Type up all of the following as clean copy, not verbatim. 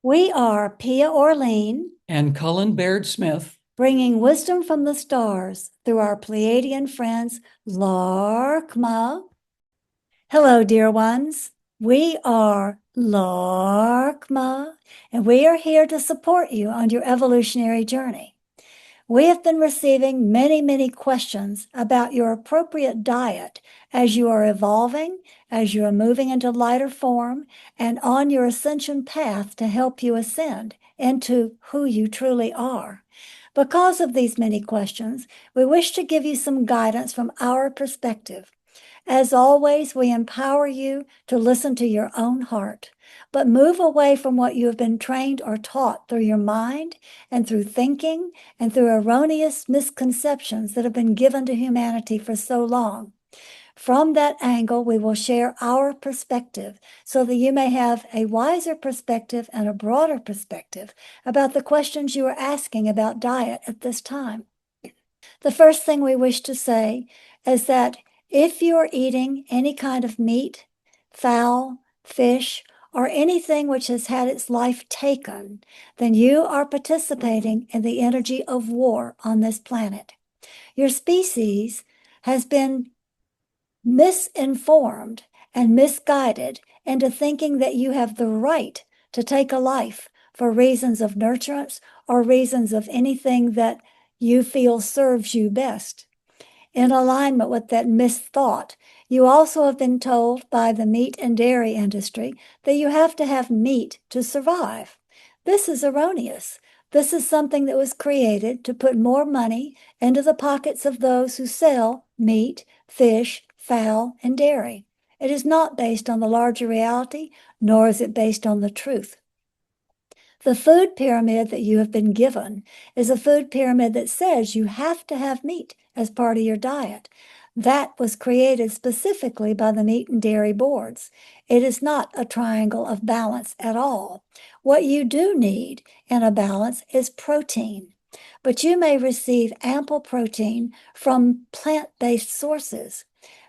We are Pia Orlean and Cullen Baird Smith, bringing wisdom from the stars through our Pleiadian friends, Laarkmaa. Hello, dear ones. We are Laarkmaa, and we are here to support you on your evolutionary journey. We have been receiving many questions about your appropriate diet as you are evolving, as you are moving into lighter form, and on your ascension path to help you ascend into who you truly are. Because of these many questions, we wish to give you some guidance from our perspective. As always, we empower you to listen to your own heart, but move away from what you have been trained or taught through your mind and through thinking and through erroneous misconceptions that have been given to humanity for so long. From that angle, we will share our perspective so that you may have a wiser perspective and a broader perspective about the questions you are asking about diet at this time. The first thing we wish to say is that if you're eating any kind of meat, fowl, fish, or anything which has had its life taken, then you are participating in the energy of war on this planet. Your species has been misinformed and misguided into thinking that you have the right to take a life for reasons of nurturance or reasons of anything that you feel serves you best. In alignment with that misthought, you also have been told by the meat and dairy industry that you have to have meat to survive. This is erroneous. This is something that was created to put more money into the pockets of those who sell meat, fish, fowl, and dairy. It is not based on the larger reality, nor is it based on the truth. The food pyramid that you have been given is a food pyramid that says you have to have meat as part of your diet. That was created specifically by the meat and dairy boards. It is not a triangle of balance at all. What you do need in a balance is protein, but you may receive ample protein from plant-based sources.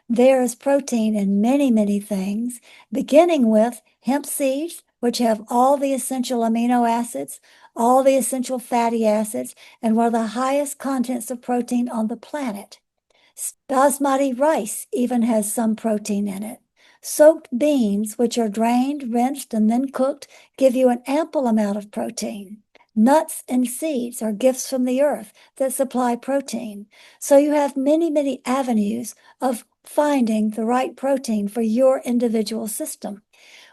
There is protein in many things, beginning with hemp seeds, which have all the essential amino acids, all the essential fatty acids, and one of the highest contents of protein on the planet. Basmati rice even has some protein in it. Soaked beans, which are drained, rinsed, and then cooked, give you an ample amount of protein. Nuts and seeds are gifts from the earth that supply protein. So you have many avenues of finding the right protein for your individual system.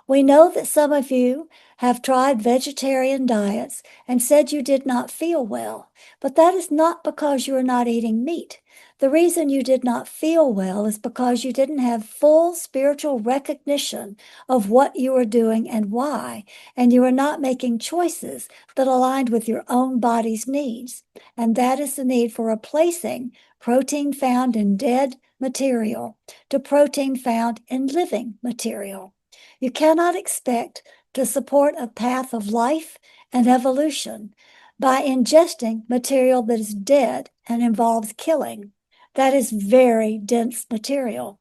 We know that some of you have tried vegetarian diets and said you did not feel well, but that is not because you are not eating meat. The reason you did not feel well is because you didn't have full spiritual recognition of what you were doing and why, and you were not making choices that aligned with your own body's needs. And that is the need for replacing protein found in dead material to protein found in living material. You cannot expect to support a path of life and evolution by ingesting material that is dead and involves killing. That is very dense material.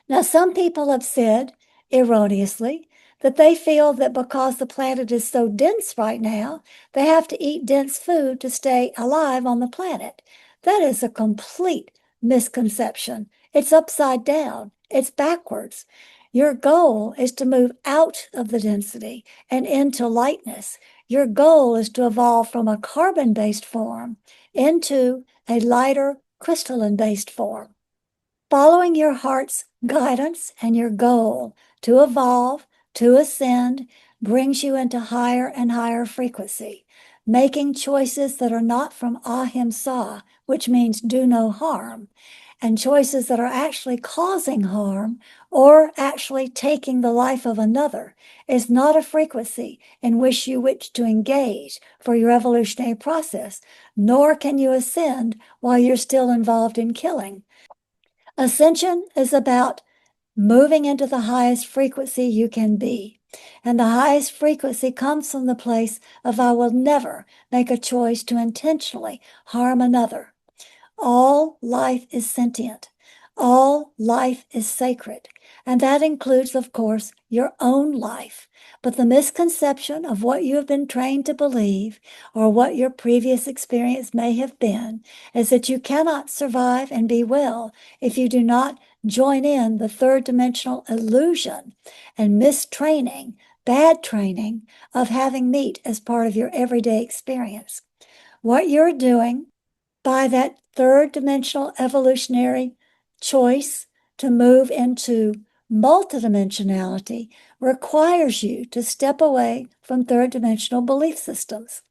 Now, some people have said, erroneously, that they feel that because the planet is so dense right now, they have to eat dense food to stay alive on the planet. That is a complete misconception. It's upside down. It's backwards. Your goal is to move out of the density and into lightness. Your goal is to evolve from a carbon-based form into a lighter crystalline-based form. Following your heart's guidance and your goal to evolve, to ascend, brings you into higher and higher frequency. Making choices that are not from ahimsa, which means do no harm, and choices that are actually causing harm or actually taking the life of another is not a frequency in which you wish to engage for your evolutionary process, nor can you ascend while you're still involved in killing. Ascension is about moving into the highest frequency you can be. And the highest frequency comes from the place of I will never make a choice to intentionally harm another. All life is sentient. All life is sacred. And that includes, of course, your own life. But the misconception of what you have been trained to believe or what your previous experience may have been is that you cannot survive and be well if you do not join in the third dimensional illusion and mistraining, bad training of having meat as part of your everyday experience. What you're doing by that third dimensional evolutionary choice to move into multidimensionality requires you to step away from third dimensional belief systems.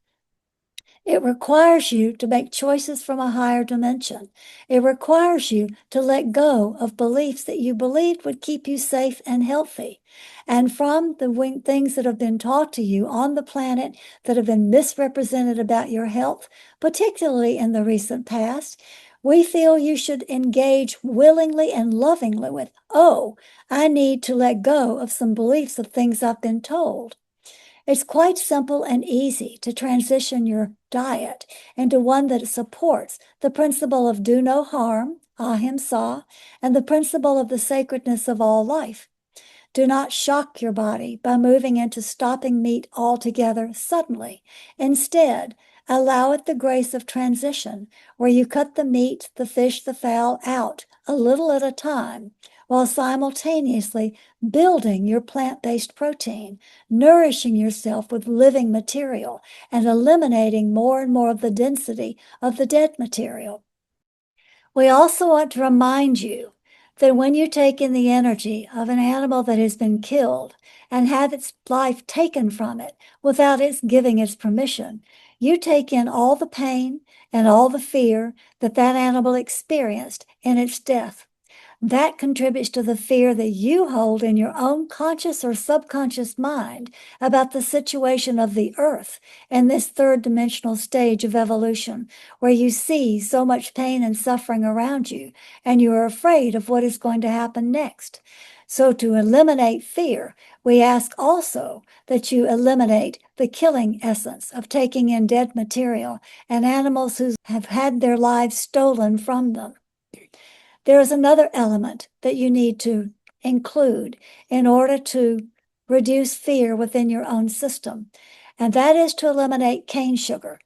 It requires you to make choices from a higher dimension. It requires you to let go of beliefs that you believed would keep you safe and healthy. And from the things that have been taught to you on the planet that have been misrepresented about your health, particularly in the recent past, we feel you should engage willingly and lovingly with, oh, I need to let go of some beliefs of things I've been told. It's quite simple and easy to transition your diet into one that supports the principle of do no harm, ahimsa, and the principle of the sacredness of all life. Do not shock your body by moving into stopping meat altogether suddenly. Instead, allow it the grace of transition, where you cut the meat, the fish, the fowl out a little at a time, while simultaneously building your plant-based protein, nourishing yourself with living material, and eliminating more and more of the density of the dead material. We also want to remind you that when you take in the energy of an animal that has been killed and have its life taken from it without its giving its permission, you take in all the pain and all the fear that that animal experienced in its death. That contributes to the fear that you hold in your own conscious or subconscious mind about the situation of the earth in this third dimensional stage of evolution, where you see so much pain and suffering around you, and you are afraid of what is going to happen next. So to eliminate fear, we ask also that you eliminate the killing essence of taking in dead material and animals who have had their lives stolen from them. There is another element that you need to include in order to reduce fear within your own system, and that is to eliminate cane sugar.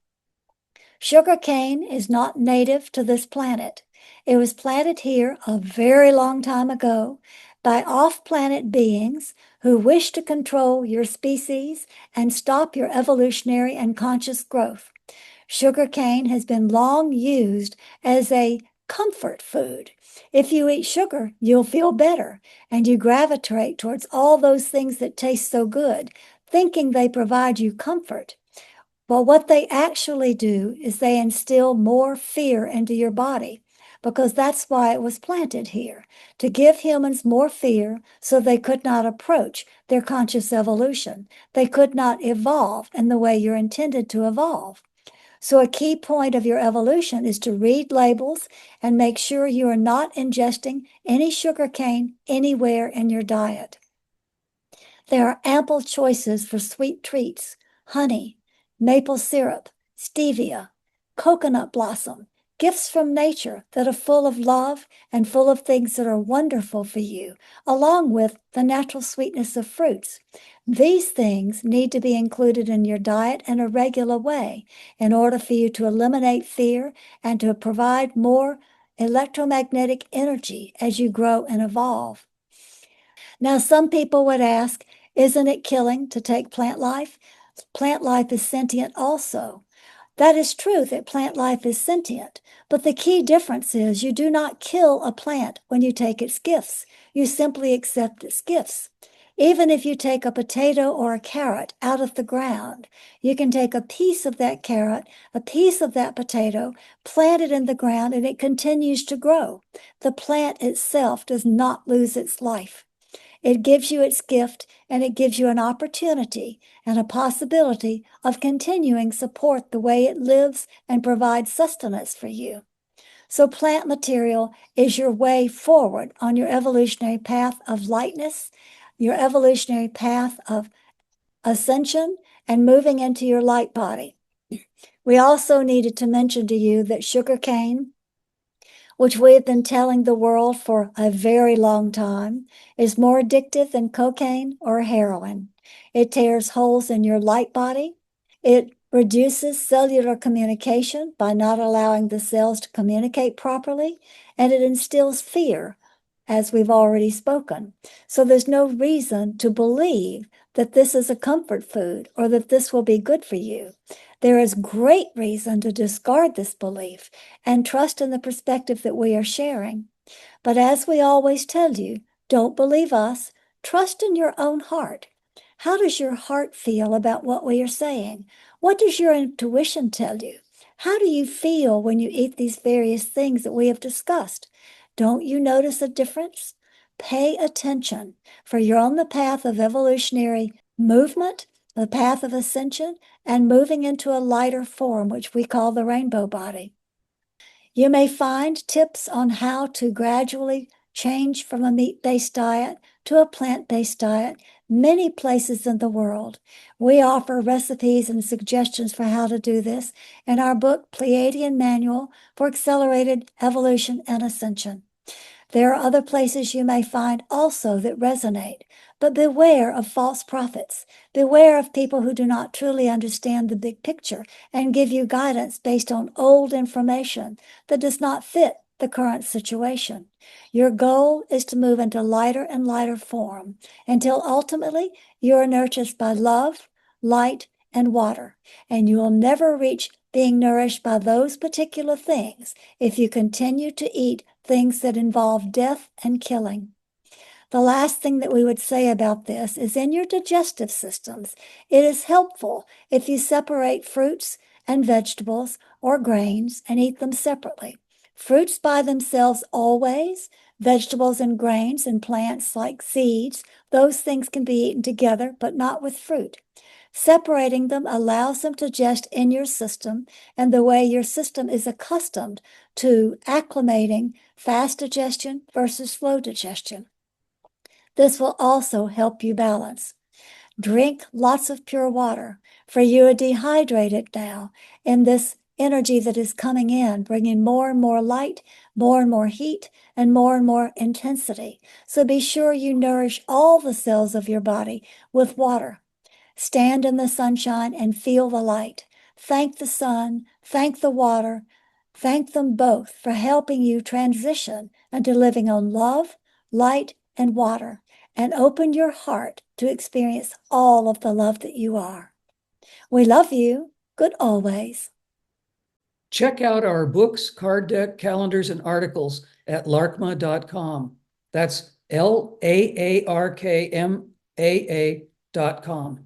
Sugar cane is not native to this planet. It was planted here a very long time ago by off-planet beings who wish to control your species and stop your evolutionary and conscious growth. Sugar cane has been long used as a comfort food. If you eat sugar, you'll feel better, and you gravitate towards all those things that taste so good, thinking they provide you comfort. But what they actually do is they instill more fear into your body, because that's why it was planted here, to give humans more fear so they could not approach their conscious evolution. They could not evolve in the way you're intended to evolve. So a key point of your evolution is to read labels and make sure you are not ingesting any sugar cane anywhere in your diet. There are ample choices for sweet treats, honey, maple syrup, stevia, coconut blossom, gifts from nature that are full of love and full of things that are wonderful for you, along with the natural sweetness of fruits. These things need to be included in your diet in a regular way in order for you to eliminate fear and to provide more electromagnetic energy as you grow and evolve. Now, some people would ask, isn't it killing to take plant life? Plant life is sentient also. That is true that plant life is sentient, but the key difference is you do not kill a plant when you take its gifts. You simply accept its gifts. Even if you take a potato or a carrot out of the ground, you can take a piece of that carrot, a piece of that potato, plant it in the ground, and it continues to grow. The plant itself does not lose its life. It gives you its gift, and it gives you an opportunity and a possibility of continuing support the way it lives and provides sustenance for you. So plant material is your way forward on your evolutionary path of lightness, your evolutionary path of ascension, and moving into your light body. We also needed to mention to you that sugar cane which we have been telling the world for a very long time, is more addictive than cocaine or heroin. It tears holes in your light body. It reduces cellular communication by not allowing the cells to communicate properly, and it instills fear, as we've already spoken. So there's no reason to believe that this is a comfort food or that this will be good for you. There is great reason to discard this belief and trust in the perspective that we are sharing. But as we always tell you, don't believe us, trust in your own heart. How does your heart feel about what we are saying? What does your intuition tell you? How do you feel when you eat these various things that we have discussed? Don't you notice a difference? Pay attention, for you're on the path of evolutionary movement, the path of ascension, and moving into a lighter form, which we call the rainbow body. You may find tips on how to gradually change from a meat-based diet to a plant-based diet many places in the world. We offer recipes and suggestions for how to do this in our book, Pleiadian Manual for Accelerated Evolution and Ascension. There are other places you may find also that resonate, but beware of false prophets. Beware of people who do not truly understand the big picture and give you guidance based on old information that does not fit the current situation. Your goal is to move into lighter and lighter form until ultimately you are nurtured by love, light, and water, and you will never reach being nourished by those particular things if you continue to eat things that involve death and killing. The last thing that we would say about this is in your digestive systems, it is helpful if you separate fruits and vegetables or grains and eat them separately. Fruits by themselves always, vegetables and grains and plants like seeds, those things can be eaten together, but not with fruit. Separating them allows them to digest in your system and the way your system is accustomed to acclimating fast digestion versus slow digestion. This will also help you balance. Drink lots of pure water, for you are dehydrated now in this energy that is coming in, bringing more and more light, more and more heat, and more intensity. So be sure you nourish all the cells of your body with water. Stand in the sunshine and feel the light. Thank the sun, thank the water, thank them both for helping you transition into living on love, light, and water, and open your heart to experience all of the love that you are. We love you. Good always. Check out our books, card deck, calendars, and articles at laarkmaa.com. That's LAARKMAA.com.